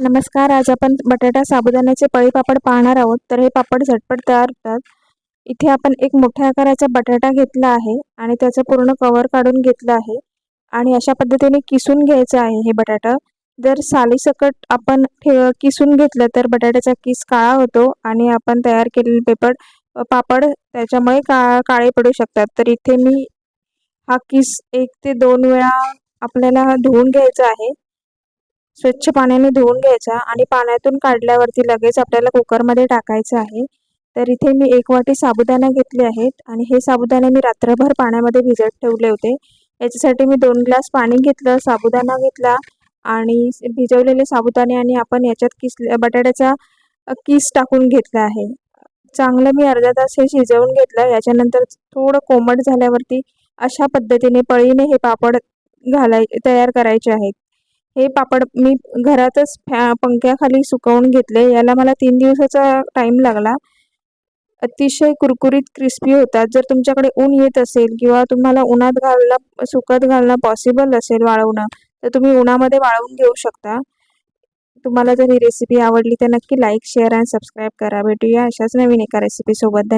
नमस्कार. आज आपण बटाटा साबुदाण्याचे पळी पापड पाहणार आहोत. तर हे पापड झटपट तयार होतात. इथे आपण एक मोठ्या आकाराचा बटाटा घेतला आहे आणि त्याचं पूर्ण कव्हर काढून घेतलं आहे आणि अशा पद्धतीने किसून घ्यायचं आहे हे बटाटा. जर सालीसकट आपण किसून घेतलं तर बटाट्याचा किस काळा होतो आणि आपण तयार केलेले पापड त्याच्यामुळे काळे पडू शकतात. तर इथे मी हा किस 1 ते 2 वेळा आपल्याला धुवून घ्यायचा आहे. स्वच्छ पाण्याने धुवून घ्यायचा आणि पाण्यातून काढल्यावरती लगेच आपल्याला कुकरमध्ये टाकायचं आहे. तर इथे मी 1 वाटी साबुदाणा घेतले आहेत आणि हे साबुदाणे मी रात्रभर पाण्यामध्ये भिजत ठेवले होते. याच्यासाठी मी 2 ग्लास पाणी घेतलं, साबुदाणा घेतला आणि भिजवलेले साबुदाणे आणि आपण याच्यात बटाट्याचा किस टाकून घेतला आहे. चांगलं मी अर्धा तास हे शिजवून घेतलं. याच्यानंतर थोडं कोमट झाल्यावरती अशा पद्धतीने पळीने हे पापड तयार करायचे आहेत. हे पापड मी घरातच पंख्याखाली सुकवून घेतले. याला मला 3 दिवसाचा टाईम लागला. अतिशय कुरकुरीत क्रिस्पी होतात. जर तुमच्याकडे ऊन येत असेल किंवा तुम्हाला सुकत घालणं पॉसिबल असेल वाळवणं, तर तुम्ही उन्हामध्ये वाळवून घेऊ शकता. तुम्हाला जर ही रेसिपी आवडली तर नक्की लाईक, शेअर आणि सबस्क्राईब करा. भेटूया अशाच नवीन एका रेसिपीसोबत.